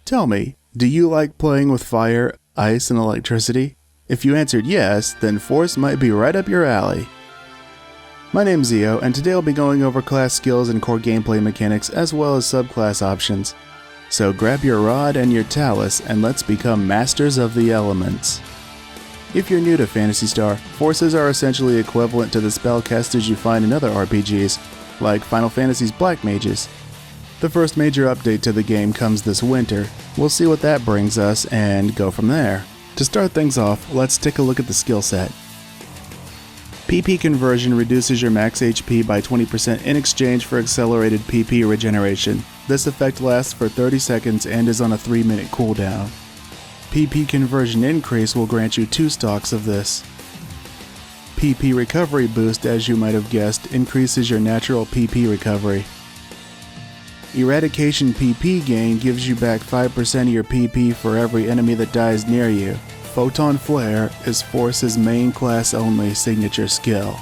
Tell me, do you like playing with fire, ice, and electricity? If you answered yes, then Force might be right up your alley. My name's Zio, and today I'll be going over class skills and core gameplay mechanics as well as subclass options. So grab your rod and your Talis and let's become masters of the elements. If you're new to Phantasy Star, forces are essentially equivalent to the spellcasters you find in other RPGs, like Final Fantasy's Black Mages. The first major update to the game comes this winter. We'll see what that brings us and go from there. To start things off, let's take a look at the skill set. PP conversion reduces your max HP by 20% in exchange for accelerated PP regeneration. This effect lasts for 30 seconds and is on a 3-minute cooldown. PP conversion increase will grant you 2 stocks of this. PP recovery boost, as you might have guessed, increases your natural PP recovery. Eradication PP gain gives you back 5% of your PP for every enemy that dies near you. Photon Flare is Force's main class only signature skill.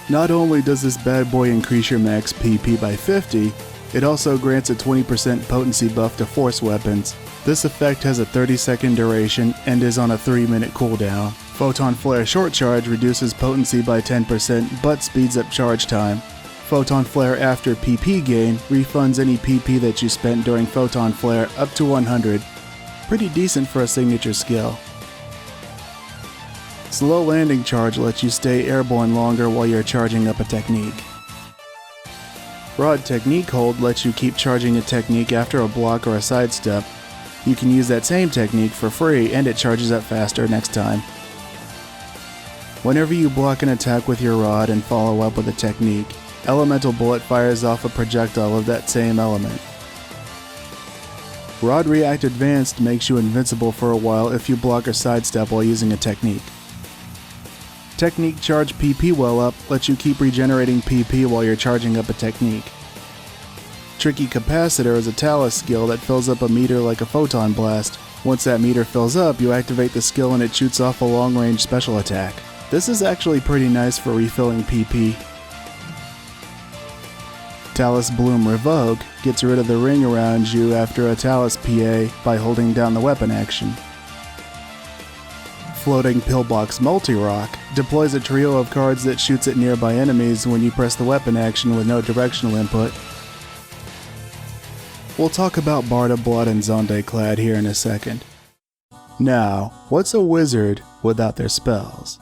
Not only does this bad boy increase your max PP by 50, it also grants a 20% potency buff to Force weapons. This effect has a 30-second duration and is on a 3-minute cooldown. Photon Flare Short Charge reduces potency by 10% but speeds up charge time. Photon Flare after PP gain refunds any PP that you spent during Photon Flare up to 100. Pretty decent for a signature skill. Slow Landing Charge lets you stay airborne longer while you're charging up a technique. Broad Technique Hold lets you keep charging a technique after a block or a sidestep. You can use that same technique for free and it charges up faster next time. Whenever you block an attack with your rod and follow up with a technique, Elemental Bullet fires off a projectile of that same element. Rod React Advanced makes you invincible for a while if you block or sidestep while using a technique. Technique Charge PP Well Up lets you keep regenerating PP while you're charging up a technique. Tricky Capacitor is a Talis skill that fills up a meter like a photon blast. Once that meter fills up, you activate the skill and it shoots off a long-range special attack. This is actually pretty nice for refilling PP. Talis Bloom Revoke gets rid of the ring around you after a Talis PA by holding down the weapon action. Floating Pillbox Multi-Rock deploys a trio of cards that shoots at nearby enemies when you press the weapon action with no directional input. We'll talk about Barda Blood and Zonde Clad here in a second. Now, what's a wizard without their spells?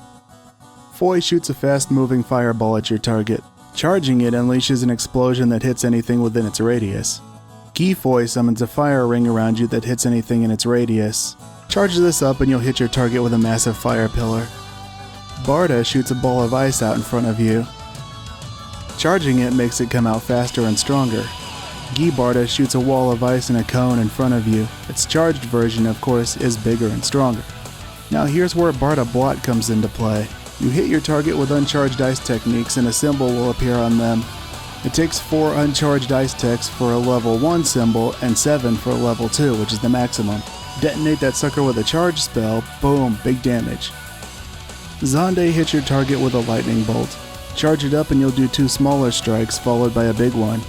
Foy shoots a fast-moving fireball at your target. Charging it unleashes an explosion that hits anything within its radius. Gifoy summons a fire ring around you that hits anything in its radius. Charge this up and you'll hit your target with a massive fire pillar. Barda shoots a ball of ice out in front of you. Charging it makes it come out faster and stronger. Barda shoots a wall of ice in a cone in front of you. Its charged version, of course, is bigger and stronger. Now here's where Barda Blot comes into play. You hit your target with uncharged ice techniques and a symbol will appear on them. It takes 4 uncharged ice techs for a level 1 symbol and 7 for a level 2, which is the maximum. Detonate that sucker with a charge spell, boom, big damage. Zonde hits your target with a lightning bolt. Charge it up and you'll do 2 smaller strikes followed by a big one.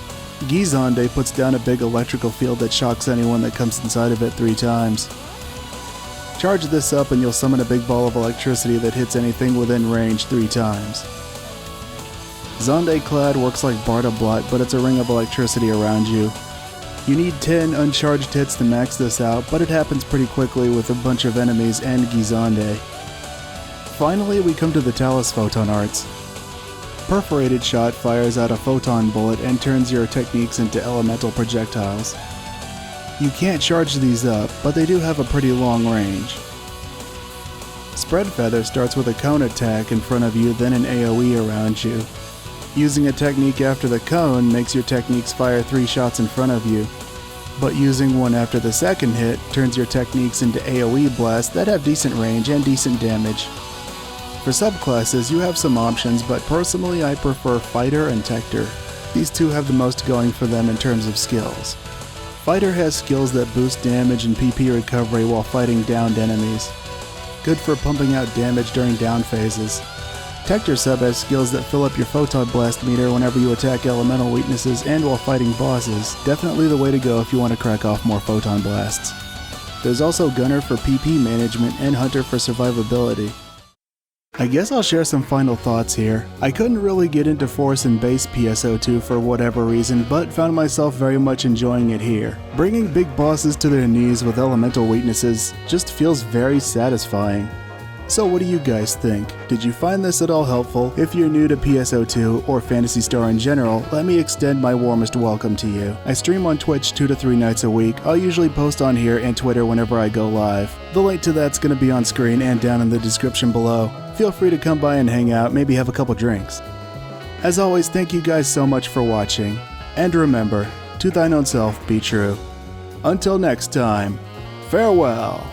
Zonde puts down a big electrical field that shocks anyone that comes inside of it 3 times. Charge this up and you'll summon a big ball of electricity that hits anything within range 3 times. Zonde Clad works like Barda Blot, but it's a ring of electricity around you. You need 10 uncharged hits to max this out, but it happens pretty quickly with a bunch of enemies and Zonde. Finally, we come to the Talis Photon Arts. Perforated Shot fires out a photon bullet and turns your techniques into elemental projectiles. You can't charge these up, but they do have a pretty long range. Spread Feather starts with a cone attack in front of you, then an AoE around you. Using a technique after the cone makes your techniques fire 3 shots in front of you, but using one after the second hit turns your techniques into AoE blasts that have decent range and decent damage. For subclasses, you have some options, but personally I prefer Fighter and Tector. These two have the most going for them in terms of skills. Fighter has skills that boost damage and PP recovery while fighting downed enemies. Good for pumping out damage during down phases. Tector Sub has skills that fill up your Photon Blast meter whenever you attack elemental weaknesses and while fighting bosses. Definitely the way to go if you want to crack off more Photon Blasts. There's also Gunner for PP management and Hunter for survivability. I guess I'll share some final thoughts here. I couldn't really get into Force and Base PSO2 for whatever reason, but found myself very much enjoying it here. Bringing big bosses to their knees with elemental weaknesses just feels very satisfying. So what do you guys think? Did you find this at all helpful? If you're new to PSO2 or Phantasy Star in general, let me extend my warmest welcome to you. I stream on Twitch 2 to 3 nights a week. I'll usually post on here and Twitter whenever I go live. The link to that's going to be on screen and down in the description below. Feel free to come by and hang out, maybe have a couple drinks. As always, thank you guys so much for watching. And remember, to thine own self be true. Until next time, farewell.